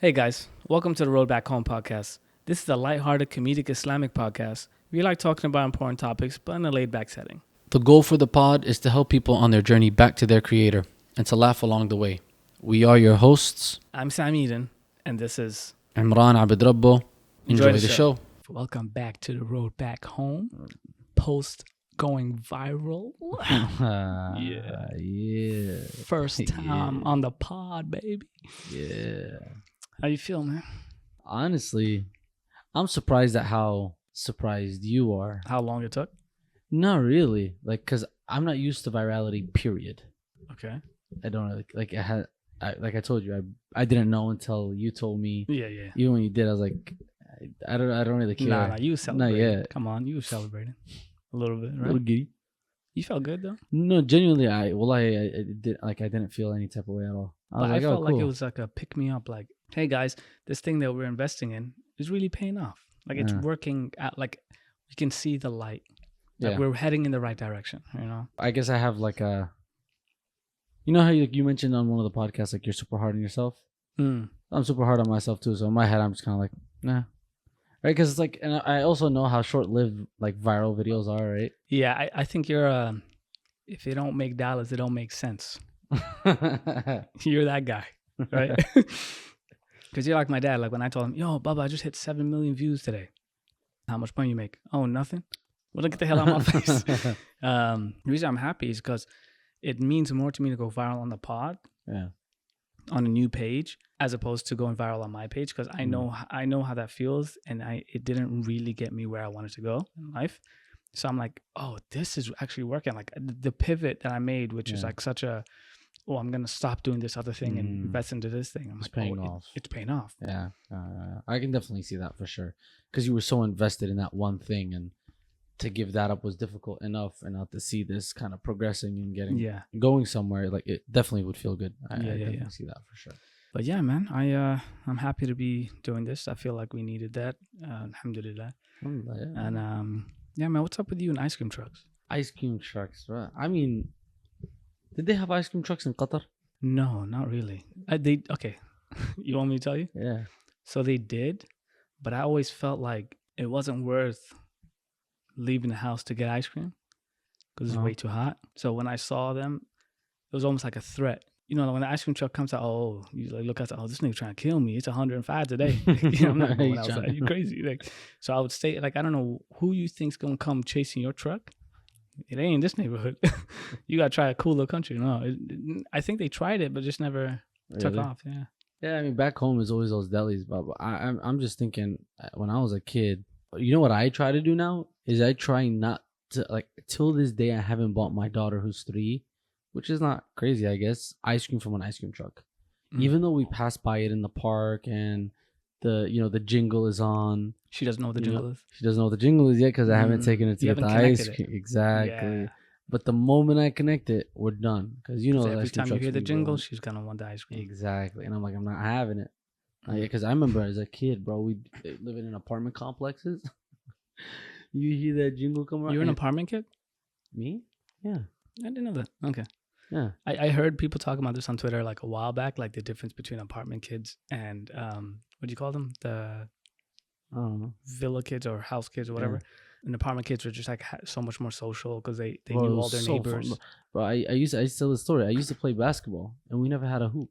Hey guys, welcome to the Road Back Home podcast. This is a lighthearted comedic Islamic podcast. We like talking about important topics, but in a laid-back setting. The goal for the pod is to help people on their journey back to their creator and to laugh along the way. We are your hosts, I'm Sam Eden, and this is Imran Abid Rabbo. Enjoy the show. Welcome back to the Road Back Home. Post going viral. Yeah. First time on the pod, baby. Yeah. How you feel, man? Honestly, I'm surprised at how surprised you are. How long it took? Not really. Because I'm not used to virality, period. Okay. I don't know. Like I told you, I didn't know until you told me. Yeah. Even when you did, I was like, I don't really care. Nah, you celebrated. Not yet. Come on, you celebrated. A little bit, A right? little giddy. You felt good, though? No, genuinely, I didn't feel any type of way at all. I felt like it was like a pick-me-up, like, hey, guys, this thing that we're investing in is really paying off. Like, it's working out. Like, we can see the light. Like, we're heading in the right direction, you know? I guess I have like a... You know how you mentioned on one of the podcasts, like, you're super hard on yourself? I'm super hard on myself, too. So in my head, I'm just kind of like, nah. Right? Because it's like... And I also know how short-lived, like, viral videos are, right? Yeah, I think you're... if they don't make dollars, they don't make sense. You're that guy, right? Because you're like my dad. Like when I told him, yo, Bubba, I just hit 7 million views today. How much money you make? Oh, nothing. Well, get the hell out of my face. The reason I'm happy is because it means more to me to go viral on the pod, on a new page, as opposed to going viral on my page. Because I know how that feels, and it didn't really get me where I wanted to go in life. So I'm like, oh, this is actually working. Like the pivot that I made, which is like such a, oh, I'm gonna stop doing this other thing and invest into this thing. I'm it's like, paying off. It's paying off. Yeah, I can definitely see that for sure. Because you were so invested in that one thing, and to give that up was difficult enough, and now to see this kind of progressing and getting going somewhere, like it definitely would feel good. I definitely see that for sure. But yeah, man, I'm happy to be doing this. I feel like we needed that. Alhamdulillah. And yeah, man, what's up with you and ice cream trucks? Ice cream trucks, right? I mean, did they have ice cream trucks in Qatar? No, not really. Okay. You want me to tell you? Yeah. So they did, but I always felt like it wasn't worth leaving the house to get ice cream because it's way too hot. So when I saw them, it was almost like a threat. You know, when the ice cream truck comes out, oh, you like look at, oh, this nigga trying to kill me. It's 105 today. You know, I'm not going outside. You crazy? Like, so I would stay. Like, I don't know who you think's gonna come chasing your truck. It ain't in this neighborhood. You gotta try a cooler country. No, I think they tried it, but just never took off. Yeah. Yeah, I mean, back home is always those delis, but I'm just thinking when I was a kid. You know what I try to do now is I try not to, like, till this day I haven't bought my daughter who's 3, which is not crazy, I guess, ice cream from an ice cream truck. Even though we pass by it in the park and the jingle is on. She doesn't know what the jingle is. She doesn't know what the jingle is yet because I haven't taken it to get the ice cream. Exactly. Yeah. But the moment I connect it, we're done. Because every time you hear the jingle, she's gonna want the ice cream. Exactly. And I'm like, I'm not having it. Because I remember as a kid, bro, we living in apartment complexes. You hear that jingle come around. You're an apartment kid? Me? Yeah. I didn't know that. Okay. Yeah. I heard people talking about this on Twitter like a while back, like the difference between apartment kids and what do you call them? The I don't know. Villa kids or house kids or whatever. Yeah. And apartment kids were just like so much more social because they knew all their neighbors. Fun. Bro, I used to tell the story. I used to play basketball and we never had a hoop.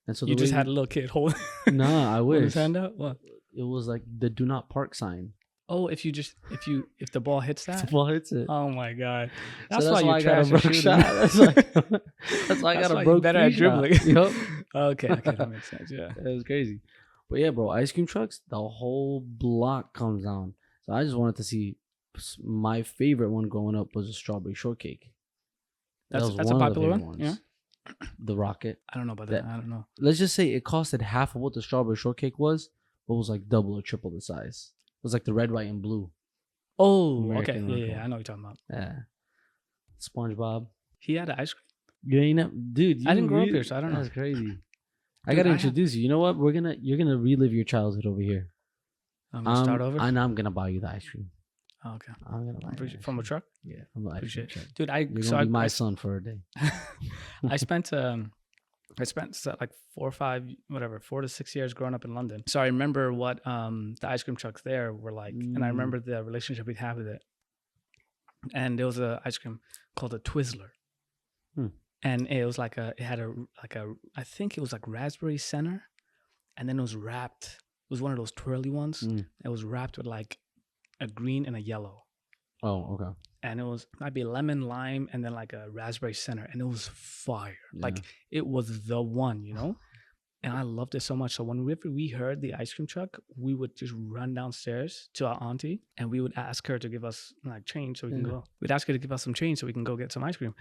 And so you just had a little kid hold. Nah, I wish. His hand out? What? It was like the "Do Not Park" sign. Oh, if the ball hits that, the ball hits it. Oh my god, that's why I got a broke shot. That's why I got a broke better at dribbling. Yep. Okay, that makes sense. Yeah, it was crazy. But yeah, bro, ice cream trucks, the whole block comes down. So I just wanted to see. My favorite one growing up was a strawberry shortcake. That's a popular one. Ones. Yeah. The Rocket. I don't know about that. I don't know. Let's just say it costed half of what the strawberry shortcake was, but was like double or triple the size. It was like the red, white, and blue. Oh, American okay. Yeah, I know what you're talking about. Yeah. SpongeBob. He had an ice cream. You ain't dude. I didn't grow up here, so I don't know. That's crazy. I gotta introduce you. You know what? You're gonna relive your childhood over here. I'm gonna start over. And I'm gonna buy you the ice cream. Oh, okay. I'm gonna buy it from a truck. Yeah, from the ice cream truck. Dude, you're gonna be my son for a day. I spent I spent like 4 to 6 years growing up in London. So I remember what the ice cream trucks there were like, and I remember the relationship we'd have with it. And there was a ice cream called a Twizzler, and it was like I think it was like raspberry center, and then it was wrapped. It was one of those twirly ones. It was wrapped with like a green and a yellow. Oh, okay. And it was might be lemon, lime, and then like a raspberry center, and it was fire. Yeah. Like it was the one, you know. And I loved it so much. So whenever we heard the ice cream truck, we would just run downstairs to our auntie, and we would ask her to give us like change so we can go. We'd ask her to give us some change so we can go get some ice cream.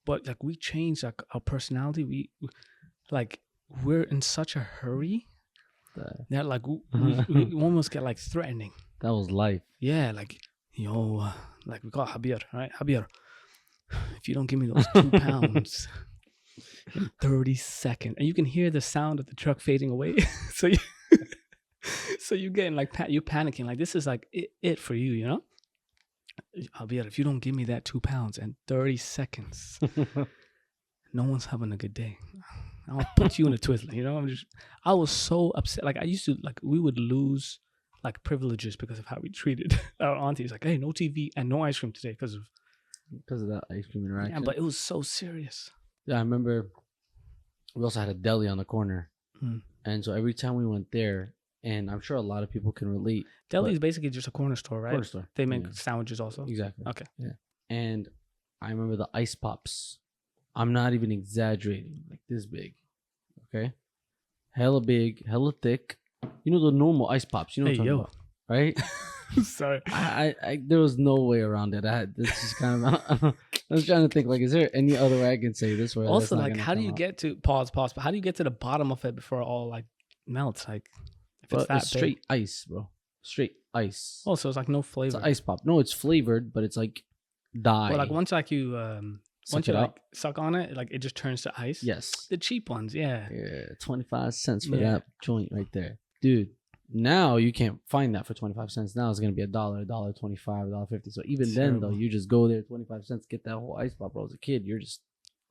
But like we changed like our personality. We're in such a hurry that like we almost get like threatening. That was life. Yeah, like yo, like we call Javier, right? Javier, if you don't give me those 2 pounds in 30 seconds, and you can hear the sound of the truck fading away, so you getting like you panicking, like this is like it for you, you know? Javier, if you don't give me that 2 pounds in 30 seconds, no one's having a good day. I'll put you in a Twizzler, you know? I was so upset. Like I used to, like we would lose like privileges because of how we treated our aunties. Like, hey, no TV and no ice cream today because of that ice cream interaction. Yeah, but it was so serious. Yeah, I remember we also had a deli on the corner. And so every time we went there, and I'm sure a lot of people can relate. Deli is basically just a corner store, right? Corner store. They make sandwiches also. Exactly. Okay. Yeah. And I remember the ice pops. I'm not even exaggerating. Like this big. Okay? Hella big, hella thick. You know the normal ice pops. You know what I'm talking about, right? Sorry. I there was no way around it. This is kind of. I was trying to think, like, is there any other way I can say this? Where also, like, how do you get to pause? But how do you get to the bottom of it before it all like melts? Like, if it's that straight ice, bro. Straight ice. Oh, so it's like no flavor. It's ice pop. No, it's flavored, but it's like dye. Well, like once like you like suck on it, like it just turns to ice. Yes. The cheap ones, yeah. Yeah, 25 cents for that joint right there, dude. Now you can't find that for 25 cents. Now it's gonna be $1, $1.25, $1.50. So even then, though, you just go there, 25 cents, get that whole ice pop. Bro, as a kid, you're just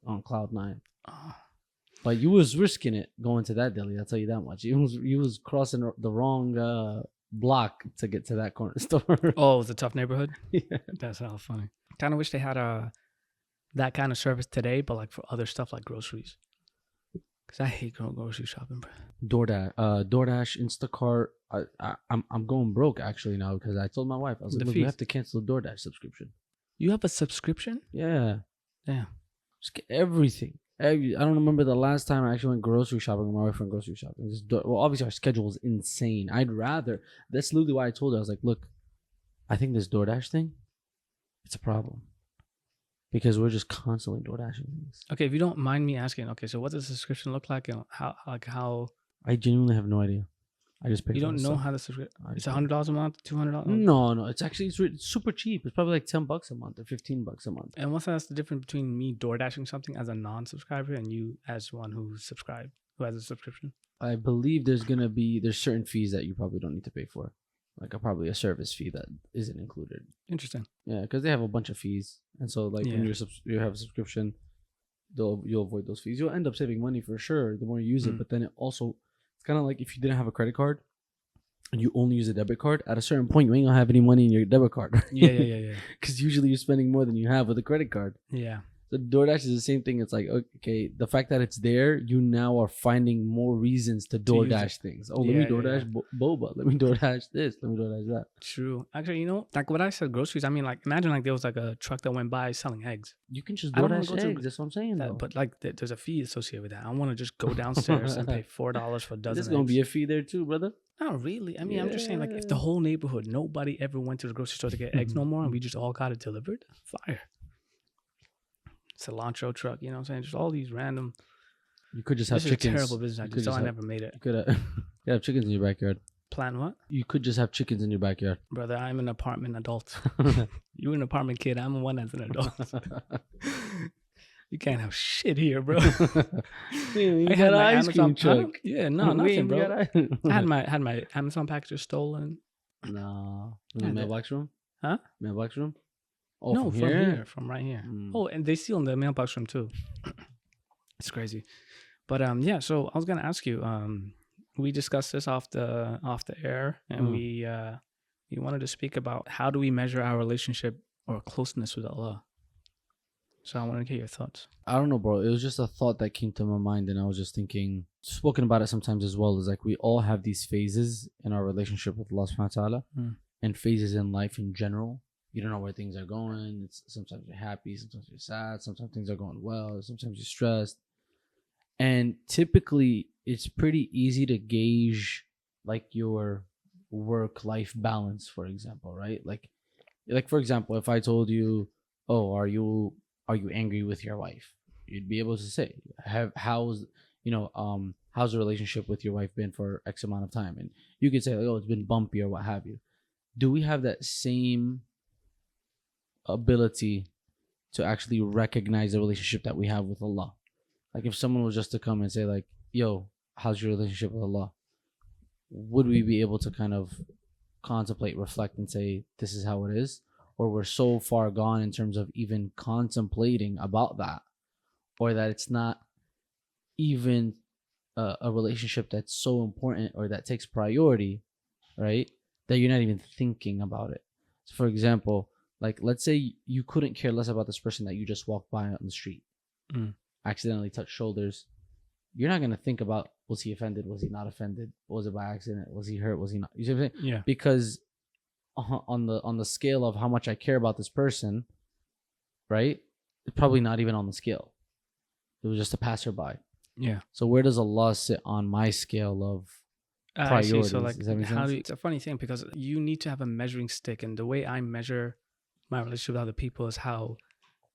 on cloud 9. Oh. But you was risking it going to that deli. I'll tell you that much. You was crossing the wrong block to get to that corner store. Oh, it was a tough neighborhood. Yeah, that's how funny. Kind of wish they had that kind of service today, but like for other stuff like groceries. Cause I hate grocery shopping, bro. DoorDash, Instacart. I'm going broke actually now because I told my wife, I was like, look, we have to cancel the DoorDash subscription. You have a subscription? Yeah. Damn. Just get everything. I don't remember the last time I actually went grocery shopping with my wife went grocery shopping. Well, obviously our schedule is insane. That's literally why I told her. I was like, look, I think this DoorDash thing, it's a problem. Because we're just constantly DoorDashing things. Okay, if you don't mind me asking, okay, so what does the subscription look like? And how? I genuinely have no idea. I just pay. You don't know how the subscription? It's $100 a month, $200. No. It's actually it's super cheap. It's probably like $10 a month or $15 a month. And what's the difference between me DoorDashing something as a non-subscriber and you as one who has a subscription? I believe there's certain fees that you probably don't need to pay for. Like probably a service fee that isn't included. Interesting. Yeah, because they have a bunch of fees, and so like when you have a subscription, you'll avoid those fees. You'll end up saving money for sure the more you use it. But then it's kind of like if you didn't have a credit card and you only use a debit card. At a certain point, you ain't gonna have any money in your debit card. Right? Yeah. Because usually you're spending more than you have with a credit card. Yeah. The DoorDash is the same thing. It's like, okay, the fact that it's there, you now are finding more reasons to DoorDash things. Oh, let me DoorDash boba. Let me DoorDash this. Let me DoorDash that. True. Actually, like what I said, groceries. I mean, like imagine like there was like a truck that went by selling eggs. You can just DoorDash eggs. That's what I'm saying. But like, there's a fee associated with that. I want to just go downstairs and pay $4 for a dozen. There's gonna be a fee there too, brother. Not really. I mean, I'm just saying, like, if the whole neighborhood, nobody ever went to the grocery store to get eggs no more, and we just all got it delivered, fire. Cilantro truck, you know what I'm saying? Just all these random. You could just have chickens. This is a terrible business idea, so I never made it. You could have chickens in your backyard. Plan what? You could just have chickens in your backyard. Brother, I'm an apartment adult. You're an apartment kid. I'm one as an adult. You can't have shit here, bro. You got an ice cream truck. Yeah, no, nothing, bro. I had my Amazon packages stolen. No. In the mailbox room? Huh? Mailbox room? Oh, no, from right here. Oh, and they steal in the mailbox room too. It's crazy. But yeah. So I was gonna ask you. We discussed this off the air, and Mm. we wanted to speak about how do we measure our relationship or closeness with Allah. So I want to get your thoughts. I don't know, bro. It was just a thought that came to my mind, and I was just thinking, spoken about it sometimes as well. Is like we all have these phases in our relationship with Allah Subhanahu wa Taala, and phases in life in general. You don't know where things are going. Sometimes you're happy, sometimes you're sad, sometimes things are going well, sometimes you're stressed. And typically, it's pretty easy to gauge like your work-life balance, for example, right? Like for example, if I told you, "Oh, are you angry with your wife?" You'd be able to say, how's how's the relationship with your wife been for X amount of time?" And you could say, like, "Oh, it's been bumpy," or what have you. Do we have that same ability to actually recognize the relationship that we have with Allah? Like if someone was just to come and say like, "Yo, how's your relationship with Allah?" Would we be able to kind of contemplate, reflect, and say, "This is how it is"? Or we're so far gone in terms of even contemplating about that, or that it's not even a relationship that's so important or that takes priority, right? That you're not even thinking about it. So for example, like let's say you couldn't care less about this person that you just walked by on the street, accidentally touched shoulders. You're not gonna think about, was he offended? Was he not offended? Was it by accident? Was he hurt? Was he not? You see what I'm saying? Yeah. Because on the scale of how much I care about this person, right? It's probably not even on the scale. It was just a passerby. Yeah. So where does Allah sit on my scale of I see. priorities? So like, Does that make sense? it's a funny thing because you need to have a measuring stick, and the way I measure my relationship with other people is how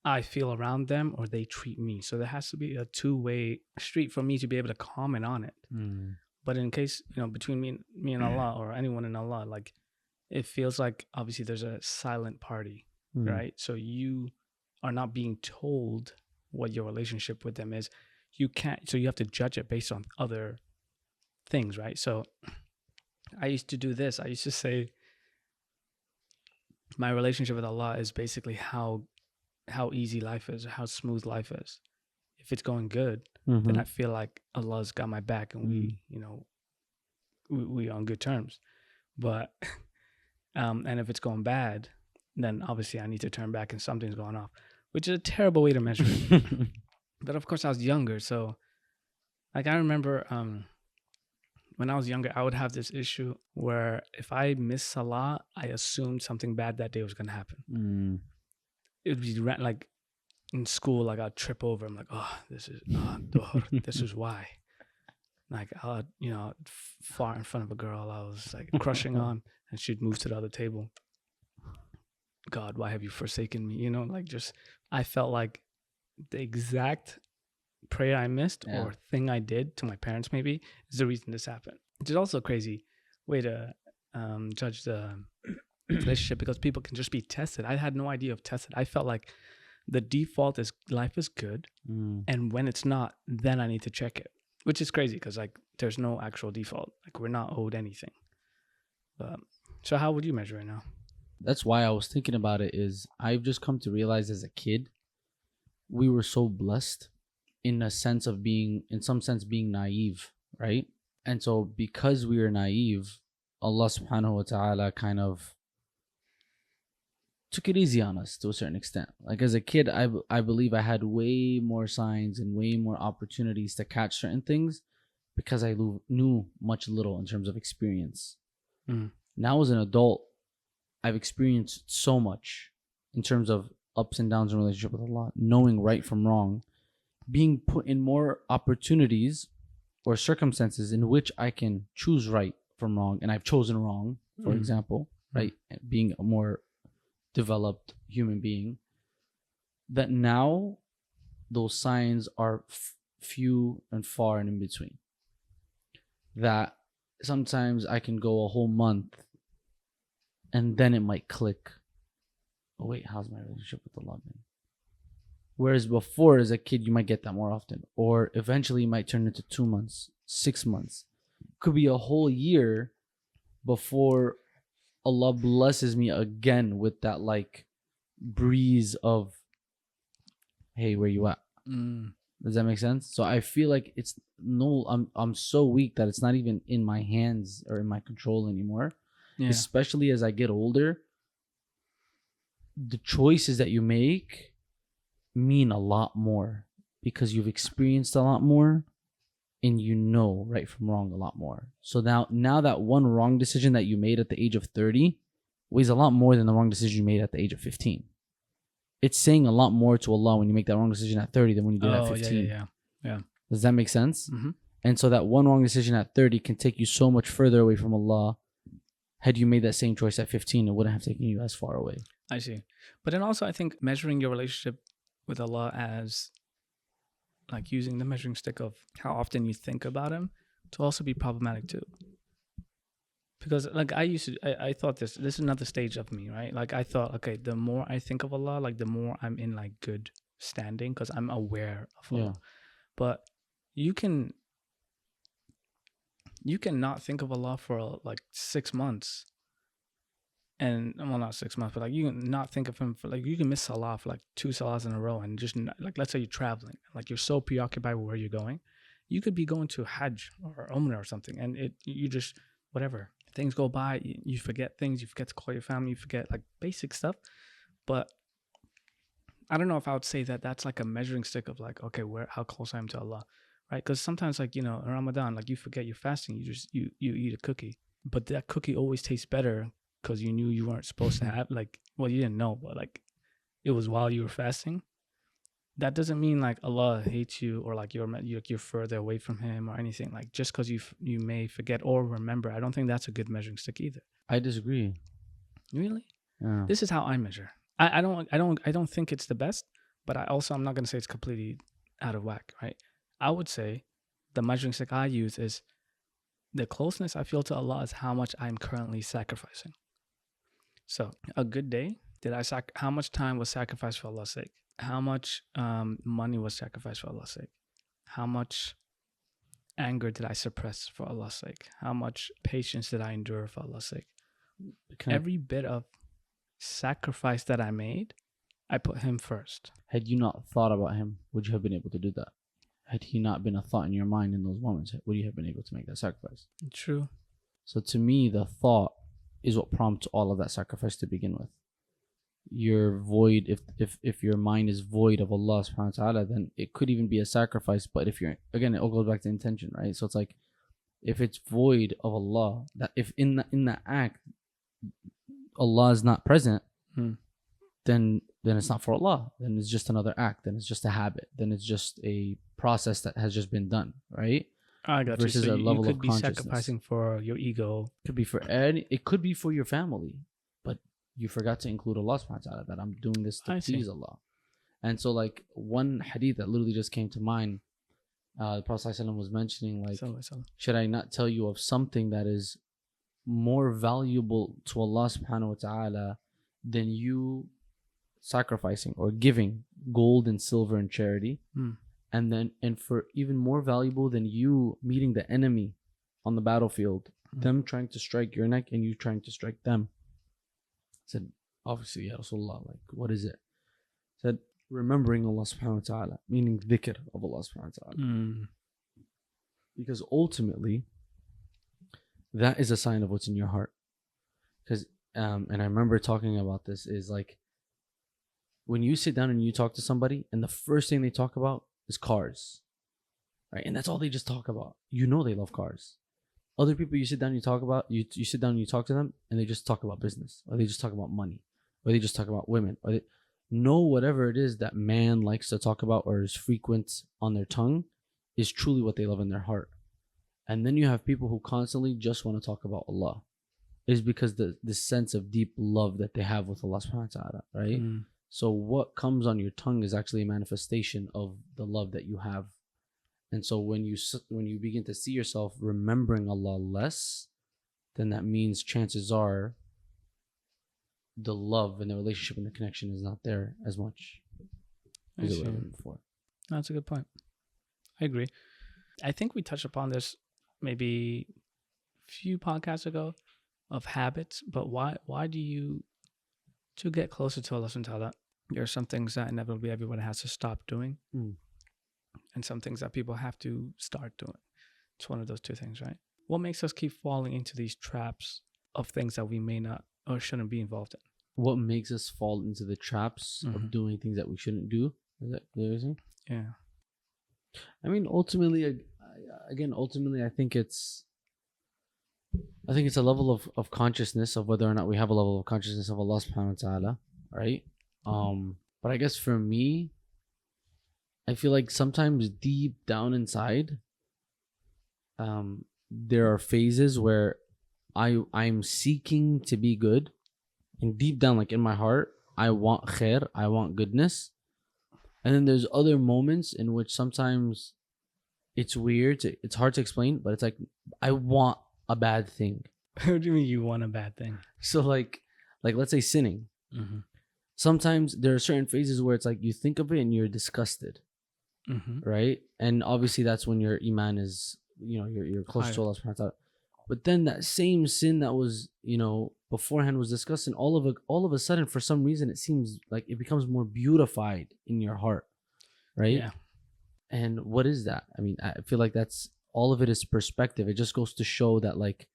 I feel around them or they treat me. So there has to be a two-way street for me to be able to comment on it. But in case, between me and Allah or anyone in Allah, like it feels like obviously there's a silent party, right? So you are not being told what your relationship with them is. You can't, so you have to judge it based on other things, right? So I used to do this. I used to say my relationship with Allah is basically how easy life is, how smooth life is. If it's going good, then I feel like Allah's got my back and we on good terms. But and if it's going bad, then obviously I need to turn back and something's going off, which is a terrible way to measure it. But of course I was younger, so like I remember when I was younger, I would have this issue where if I missed Salah, I assumed something bad that day was gonna happen. It would be like in school, like I'd trip over. I'm like, oh, this is why. Like, far in front of a girl I was like crushing on, and she'd move to the other table. God, why have you forsaken me? Like just I felt like the exact prayer I missed or thing I did to my parents maybe is the reason this happened. Which is also a crazy way to judge the relationship because people can just be tested. I had no idea of tested. I felt like the default is life is good, and when it's not, then I need to check it, which is crazy because like there's no actual default. Like we're not owed anything. But so how would you measure it now? That's why I was thinking about it. Is I've just come to realize as a kid, we were so blessed in a sense of being naive, right? And so because we were naive, Allah subhanahu wa ta'ala kind of took it easy on us to a certain extent. Like as a kid, I believe I had way more signs and way more opportunities to catch certain things because I knew much little in terms of experience. Now as an adult, I've experienced so much in terms of ups and downs in relationship with Allah, knowing right from wrong, being put in more opportunities or circumstances in which I can choose right from wrong, and I've chosen wrong, for example, right? Being a more developed human being, that now those signs are few and far and in between. That sometimes I can go a whole month and then it might click. Oh wait, how's my relationship with Allah been? Whereas before, as a kid, you might get that more often, or eventually it might turn into 2 months, 6 months. Could be a whole year before Allah blesses me again with that like breeze of, hey, where you at? Does that make sense? So I feel like it's no, I'm so weak that it's not even in my hands or in my control anymore. Yeah. Especially as I get older, the choices that you make mean a lot more because you've experienced a lot more and you know right from wrong a lot more. So now that one wrong decision that you made at the age of 30 weighs a lot more than the wrong decision you made at the age of 15. It's saying a lot more to Allah when you make that wrong decision at 30 than when you did at 15. Yeah. Does that make sense? Mm-hmm. And so that one wrong decision at 30 can take you so much further away from Allah. Had you made that same choice at 15, it wouldn't have taken you as far away. I see. But then also I think measuring your relationship with Allah as like using the measuring stick of how often you think about him to also be problematic too. Because like I thought this is another stage of me, right? Like I thought, okay, the more I think of Allah, like the more I'm in like good standing because I'm aware of Allah. Yeah. But you can not think of Allah for like 6 months. And well, not 6 months, but like you can not think of him for like you can miss salah for like 2 salahs in a row and just like let's say you're traveling, like you're so preoccupied with where you're going, you could be going to Hajj or Umrah or something, and you just whatever things go by, you forget things, you forget to call your family, you forget like basic stuff. But I don't know if I would say that that's like a measuring stick of like okay, how close I am to Allah, right? Because sometimes like in Ramadan, like you forget you're fasting, you eat a cookie, but that cookie always tastes better. Because you knew you weren't supposed to have you didn't know, but like it was while you were fasting. That doesn't mean like Allah hates you or like you're further away from him or anything. Like just because you may forget or remember, I don't think that's a good measuring stick either. I disagree. Really? Yeah. This is how I measure. I don't think it's the best, but I'm not gonna say it's completely out of whack, right? I would say the measuring stick I use is the closeness I feel to Allah is how much I'm currently sacrificing. So a good day, how much time was sacrificed for Allah's sake? How much money was sacrificed for Allah's sake? How much anger did I suppress for Allah's sake? How much patience did I endure for Allah's sake? Every bit of sacrifice that I made, I put him first. Had you not thought about him, would you have been able to do that? Had he not been a thought in your mind in those moments, would you have been able to make that sacrifice? True. So to me, the thought is what prompts all of that sacrifice to begin with. You're void, if your mind is void of Allah subhanahu wa ta'ala, then it could even be a sacrifice. But if you're, again, it all goes back to intention, right? So it's like, if it's void of Allah, that if in the act, Allah is not present, then it's not for Allah. Then it's just another act. Then it's just a habit. Then it's just a process that has just been done, right? I got versus you. So a level you could of be consciousness. sacrificing for your ego. Could be it could be for your family, but you forgot to include Allah subhanahu wa ta'ala, that I'm doing this to please Allah. And so like one hadith that literally just came to mind, the Prophet ﷺ was mentioning like, should I not tell you of something that is more valuable to Allah subhanahu wa ta'ala than you sacrificing or giving gold and silver in charity? And for even more valuable than you meeting the enemy on the battlefield, them trying to strike your neck and you trying to strike them. I said, obviously, Ya Rasulullah, like, what is it? I said, remembering Allah subhanahu wa ta'ala, meaning dhikr of Allah subhanahu wa ta'ala. Because ultimately, that is a sign of what's in your heart. Because, and I remember talking about this, is like, when you sit down and you talk to somebody and the first thing they talk about is cars, right? And that's all they just talk about. You know they love cars. Other people you sit down and you talk about, you sit down and you talk to them and they just talk about business, or they just talk about money, or they just talk about women, or they know whatever it is that man likes to talk about or is frequent on their tongue is truly what they love in their heart. And then you have people who constantly just want to talk about Allah. It's because the sense of deep love that they have with Allah subhanahu wa ta'ala, right? So what comes on your tongue is actually a manifestation of the love that you have. And so when you begin to see yourself remembering Allah less, then that means chances are the love and the relationship and the connection is not there as much as it would have been before. That's a good point. I agree. I think we touched upon this maybe a few podcasts ago of habits, but why do you, to get closer to Allah subhanahu wa ta'ala, there are some things that inevitably everyone has to stop doing. and some things that people have to start doing. It's one of those two things, right? What makes us keep falling into these traps of things that we may not or shouldn't be involved in? What makes us fall into the traps Mhm. of doing things that we shouldn't do? Is that what you're saying? Yeah. I mean, ultimately, ultimately, I think it's a level of consciousness of whether or not we have a level of consciousness of Allah subhanahu wa ta'ala, right? But I guess for me, I feel like sometimes deep down inside, there are phases where I'm seeking to be good, and deep down, like in my heart, I want khair, I want goodness, and then there's other moments in which sometimes it's weird, it's hard to explain, but it's like I want a bad thing. What do you mean you want a bad thing? So like let's say sinning. Mm-hmm. Sometimes there are certain phases where it's like you think of it and you're disgusted, Mm-hmm. right? And obviously that's when your iman is, you're close to Allah subhanahu wa ta'ala. But then that same sin that was, beforehand was disgusting, all of a sudden for some reason it seems like it becomes more beautified in your heart, right? Yeah. And what is that? I mean, I feel like that's all of it is perspective. It just goes to show that like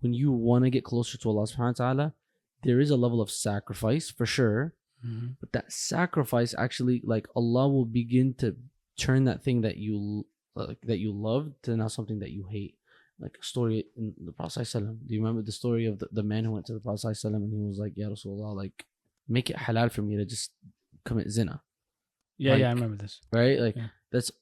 when you want to get closer to Allah subhanahu wa ta'ala, there is a level of sacrifice for sure. Mm-hmm. But that sacrifice actually, like, Allah will begin to turn that thing that you love to now something that you hate. Like a story in the Prophet ﷺ. Do you remember the story of the man who went to the Prophet ﷺ and he was like, Ya Rasulullah, like, make it halal for me to just commit zina. Yeah, Like, I remember this. Right? Like, Yeah.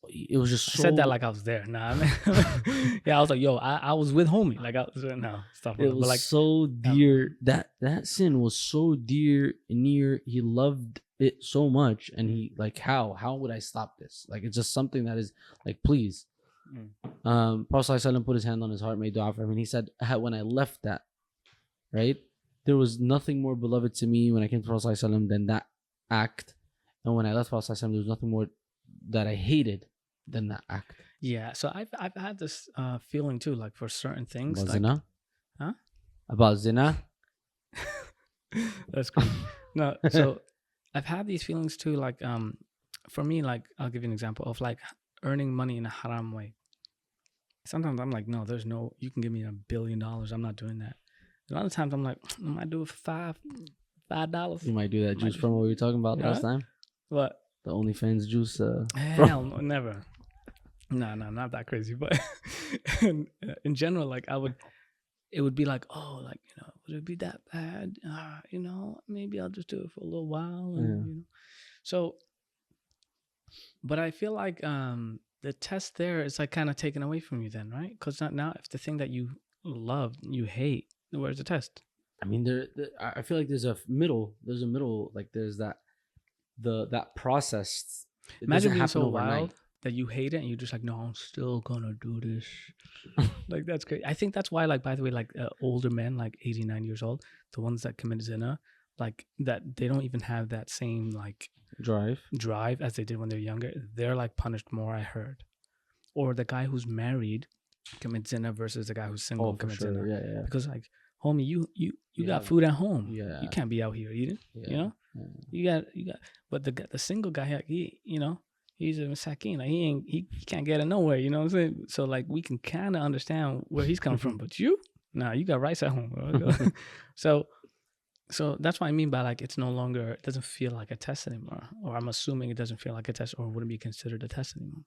it was just I so... said that like I was there. Nah, I mean, yeah, I was like, yo, I was with homie. Like, I was, no, stuff. It was like, so dear. That sin was so dear and near. He loved it so much, and he like, how would I stop this? Like, it's just something that is like, please. Prophet ﷺ put his hand on his heart, made dua for him, and he said, when I left that, right, there was nothing more beloved to me when I came to Prophet ﷺ than that act, and when I left Prophet ﷺ, there was nothing more that I hated than that act. Yeah, so I've had this feeling too, like for certain things. About like, zina? Huh? About zina? That's cool. No, so I've had these feelings too, like for me, like I'll give you an example of like earning money in a haram way. Sometimes I'm like, no, there's no, you can give me $1 billion. I'm not doing that. A lot of times I'm like, I might do it for $5. You might do that juice from what we were talking about last time. What? The OnlyFans juice. Hell no, never. No, not that crazy. But in general, like it would be like, oh, like, would it be that bad? Maybe I'll just do it for a little while. And, So, but I feel like the test there is like kind of taken away from you then, right? Because now if the thing that you love, you hate, where's the test? I mean, I feel like there's a middle, like there's that process. Imagine being so wild that you hate it and you're just like, no, I'm still gonna do this. Like, that's great. I think that's why, like, by the way, like older men, like 89 years old, the ones that commit zina, like that, they don't even have that same like drive as they did when they're younger. They're like punished more, I heard. Or the guy who's married commits zina versus the guy who's single commits zina. Yeah. Because like, homie, you got food at home. Yeah. You can't be out here eating. Yeah. You got. But the single guy, he's a masakin. Like he can't get it nowhere. You know what I'm saying? So like we can kind of understand where he's coming from. But you got rice at home. Bro. So that's what I mean by like it doesn't feel like a test anymore. Or I'm assuming it doesn't feel like a test, or wouldn't be considered a test anymore.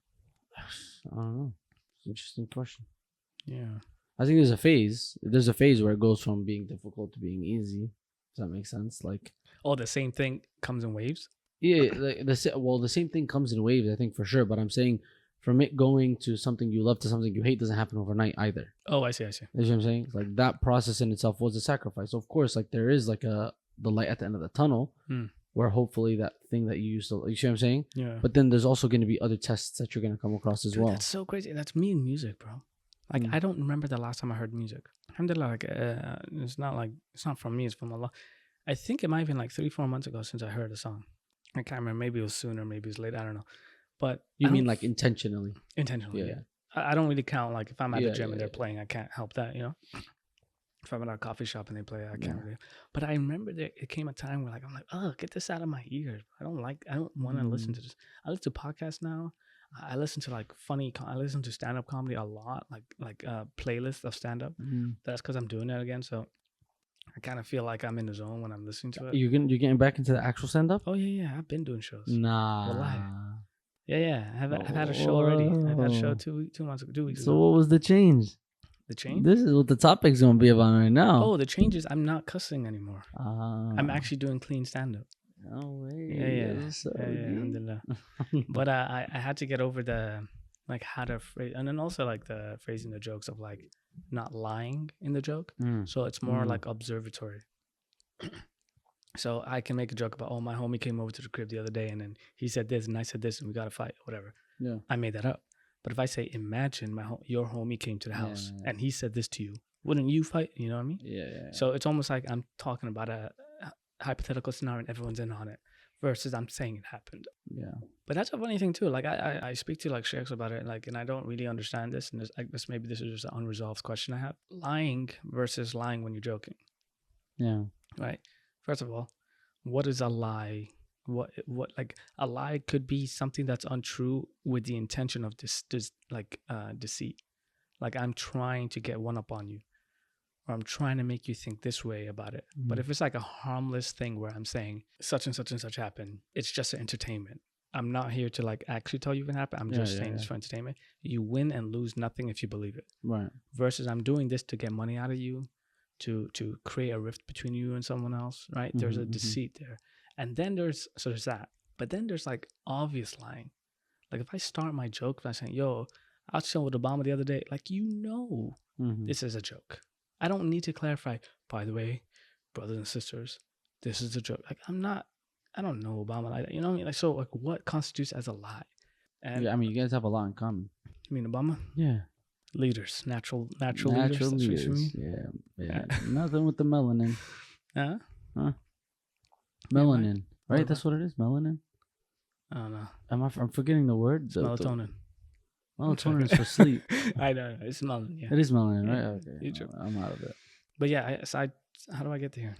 I don't know. It's an interesting question. Yeah. I think there's a phase. There's a phase where it goes from being difficult to being easy. Does that make sense? Like, the same thing comes in waves. Yeah, like the same thing comes in waves, I think, for sure. But I'm saying, from it going to something you love to something you hate doesn't happen overnight either. Oh, I see. You know what I'm saying? It's like that process in itself was a sacrifice. So of course, like there is like the light at the end of the tunnel, where hopefully that thing that you used to, you see what I'm saying? Yeah. But then there's also going to be other tests that you're going to come across as well. That's so crazy. That's me in music, bro. Like I don't remember the last time I heard music. Alhamdulillah, like it's not from me. It's from Allah. I think it might have been like 3-4 months ago since I heard a song. I can't remember. Maybe it was sooner. Maybe it was late. I don't know. But you mean like intentionally? Intentionally, yeah. I don't really count. Like if I'm at the gym and they're playing, I can't help that. If I'm at a coffee shop and they play, I can't really. But I remember it came a time where like I'm like, oh, get this out of my ears. I don't want to listen to this. I listen to podcasts now. I listen to like I listen to stand up comedy a lot, like playlists of stand up. That's because I'm doing that again. So I kind of feel like I'm in the zone when I'm listening to it. You're getting back into the actual stand up? Oh yeah, I've been doing shows. Nah. Wallahi. Yeah. I've had a show already. I've had a show 2 weeks So ago. what was the change? The change? This is what the topic's gonna be about right now. Oh, the change is I'm not cussing anymore. I'm actually doing clean stand up. No way. Yeah. Alhamdulillah. But I had to get over the like how to phrase, and then also like the phrasing the jokes of like not lying in the joke. So it's more like observatory. So I can make a joke about, oh, my homie came over to the crib the other day and then he said this and I said this and we got to fight, whatever. Yeah. I made that up. But if I say, imagine your homie came to the house and he said this to you, wouldn't you fight? You know what I mean? Yeah. So it's almost like I'm talking about a hypothetical scenario and everyone's in on it versus I'm saying it happened. Yeah. But that's a funny thing too. Like I speak to like sheikhs about it, like, and I don't really understand this. And I guess maybe this is just an unresolved question I have. Lying versus lying when you're joking. Yeah. Right. First of all, what is a lie? What like a lie could be something that's untrue with the intention of deceit. Like I'm trying to get one up on you, or I'm trying to make you think this way about it. But if it's like a harmless thing where I'm saying such and such and such happened, it's just an entertainment. I'm not here to like actually tell you what happened. I'm just saying this for entertainment. You win and lose nothing if you believe it. Right. Versus I'm doing this to get money out of you, to create a rift between you and someone else, right? There's a deceit there. And then there's that. But then there's like obvious lying. Like if I start my joke by saying, yo, I was chilling with Obama the other day, like, this is a joke. I don't need to clarify, by the way, brothers and sisters, this is a joke. Like I don't know Obama like that. You know what I mean? Like, so like what constitutes as a lie? And yeah, I mean, you guys have a lot in common. You mean Obama? Yeah. Leaders, natural leaders. Yeah. Nothing with the melanin. Huh? Melanin, right? That's what it is. Melanin. I don't know. I'm forgetting the word. Melatonin. Melatonin is for sleep. I know. It's melanin. Yeah. It is melanin, right? Yeah. Okay. I'm out of it. But yeah, how do I get to here?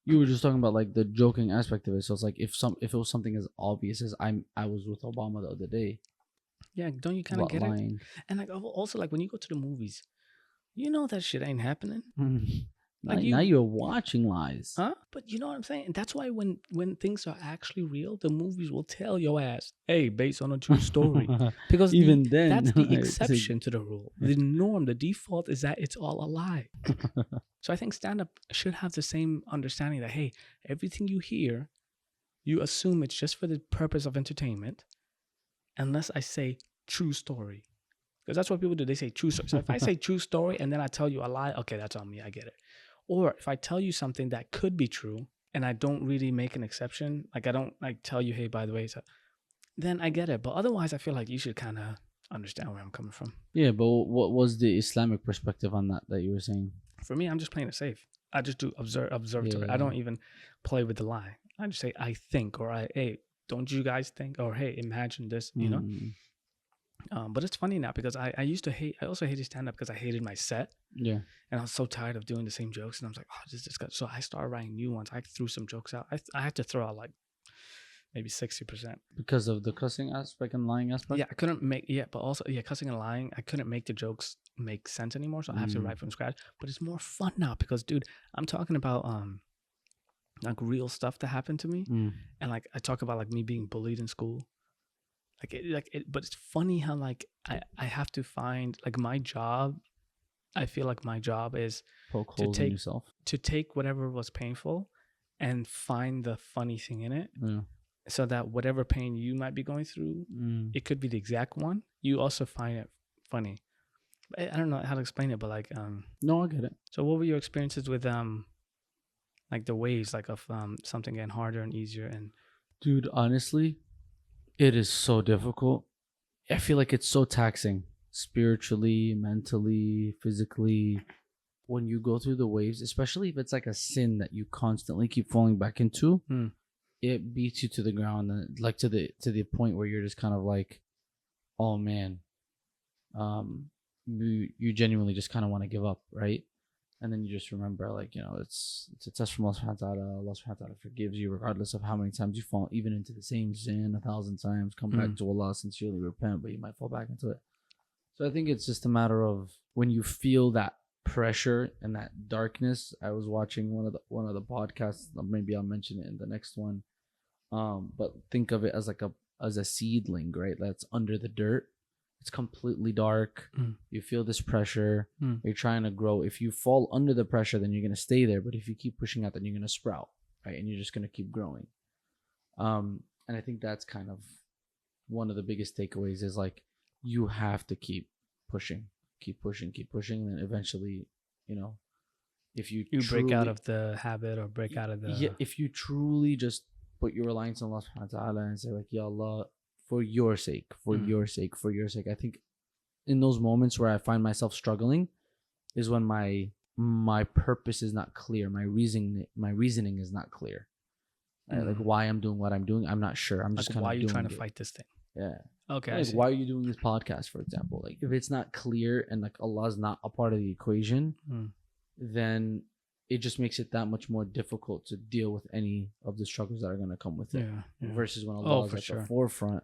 You were just talking about like the joking aspect of it. So it's like if it was something as obvious as I was with Obama the other day. Yeah, don't you kind of get lying. It? And like also like when you go to the movies, you know that shit ain't happening. Like now you're watching lies. Huh? But you know what I'm saying? And that's why when things are actually real, the movies will tell your ass, hey, based on a true story. Because even then that's the exception to the rule. The norm, the default is that it's all a lie. So I think stand-up should have the same understanding that, hey, everything you hear, you assume it's just for the purpose of entertainment, unless I say true story. Because that's what people do. They say true story. So if I say true story and then I tell you a lie, okay, that's on me. I get it. Or if I tell you something that could be true and I don't really make an exception, like I don't like tell you, hey, by the way, so, then I get it. But otherwise, I feel like you should kind of understand where I'm coming from. Yeah, but what was the Islamic perspective on that you were saying? For me, I'm just playing it safe. I just do observatory. Yeah. I don't even play with the lie. I just say, I think, or hey, don't you guys think? Or hey, imagine this, you know? But it's funny now because I also hated stand-up because I hated my set. Yeah. And I was so tired of doing the same jokes. And I was like, oh, this is good. So I started writing new ones. I threw some jokes out. I had to throw out like maybe 60%. Because of the cussing aspect and lying aspect? Yeah, I couldn't make, but also, cussing and lying, I couldn't make the jokes make sense anymore. So I have to write from scratch. But it's more fun now because, dude, I'm talking about like real stuff that happened to me. And like I talk about like me being bullied in school. But it's funny how like I have to find like my job. I feel like my job is to take whatever was painful and find the funny thing in it. Yeah. So that whatever pain you might be going through, it could be the exact one. You also find it funny. I don't know how to explain it, but like no, I get it. So what were your experiences with like the waves like of something getting harder and easier? And dude, honestly, it is so difficult. I feel like it's so taxing spiritually, mentally, physically. When you go through the waves, especially if it's like a sin that you constantly keep falling back into, it beats you to the ground, and like to the point where you're just kind of like, oh man, you genuinely just kind of want to give up, right? And then you just remember, like, it's a test from Allah subhanahu wa ta'ala. Allah subhanahu wa ta'ala forgives you regardless of how many times you fall, even into the same sin 1,000 times. Come back to Allah, sincerely repent, but you might fall back into it. So I think it's just a matter of when you feel that pressure and that darkness. I was watching one of the podcasts. Maybe I'll mention it in the next one. But think of it as as a seedling, right? That's under the dirt. It's completely dark. You feel this pressure. You're trying to grow. If you fall under the pressure, then you're going to stay there. But if you keep pushing out, then you're going to sprout, right? And you're just going to keep growing. And I think that's kind of one of the biggest takeaways is like, you have to keep pushing. And then eventually, if you break out of the habit or break out of the... Yeah, if you truly just put your reliance on Allah subhanahu wa ta'ala and say like, Ya Allah, for your sake, for your sake. I think in those moments where I find myself struggling is when my purpose is not clear. My reasoning is not clear. Like why I'm doing what I'm doing, I'm not sure. I'm just kind of why are you trying to fight this thing? Yeah. Okay. Like why are you doing this podcast, for example? Like if it's not clear and like Allah's not a part of the equation, then it just makes it that much more difficult to deal with any of the struggles that are going to come with it. Yeah. Versus when Allah is at the forefront,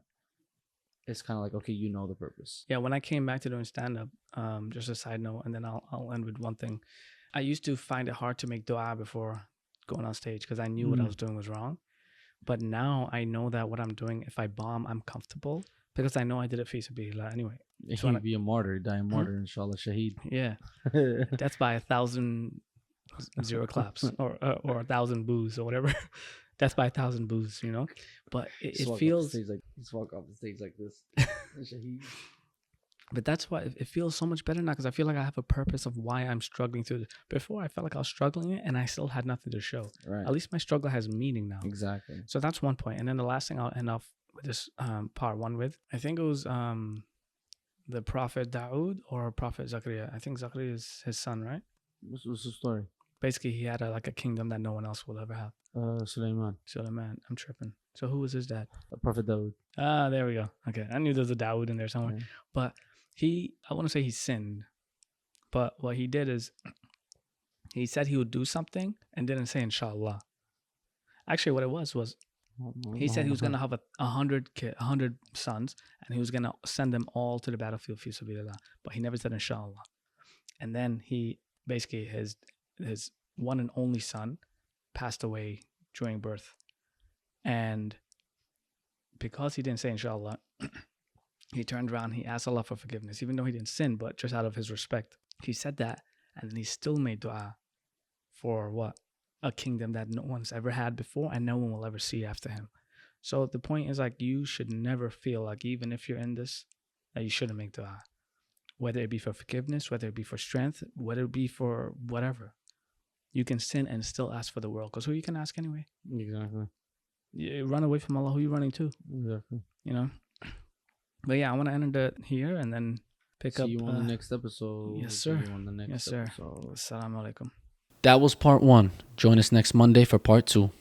it's kind of like, okay, the purpose. Yeah, when I came back to doing stand-up, just a side note, and then I'll end with one thing. I used to find it hard to make dua before going on stage because I knew what I was doing was wrong. But now I know that what I'm doing, if I bomb, I'm comfortable because I know I did it fi sabilillah anyway. If you be a martyr, die a martyr, inshallah, shaheed. Yeah. That's by 1,000 zero claps or 1,000 boos or whatever. That's by 1,000 boos, But it feels... Just walk off the stage like this. But that's why it feels so much better now because I feel like I have a purpose of why I'm struggling through this. Before, I felt like I was struggling and I still had nothing to show. Right. At least my struggle has meaning now. Exactly. So that's one point. And then the last thing I'll end off with this part one with, I think it was the Prophet Dawood or Prophet Zakaria. I think Zakaria is his son, right? What's the story? Basically, he had a kingdom that no one else will ever have. Sulaiman. I'm tripping. So who was his dad? Prophet Dawood. Ah, there we go. Okay, I knew there was a Dawood in there somewhere. Yeah. But I want to say he sinned. But what he did is he said he would do something and didn't say inshallah. Actually, what it was he said he was going to have 100 sons and he was going to send them all to the battlefield fi sabilillah. But he never said inshallah. And then he basically his one and only son passed away during birth. And because he didn't say inshallah, he turned around, he asked Allah for forgiveness, even though he didn't sin, but just out of his respect. He said that, and then he still made dua for what? A kingdom that no one's ever had before and no one will ever see after him. So the point is like, you should never feel like, even if you're in this, that you shouldn't make dua. Whether it be for forgiveness, whether it be for strength, whether it be for whatever. You can sin and still ask for the world, because who you can ask anyway? Exactly. You run away from Allah, who you running to? Exactly. But yeah, I want to end it here and then pick up. See you on the next episode. Yes, sir. See you on the next yes, sir. episode. Assalamu alaikum. That was part 1. Join us next Monday for part 2.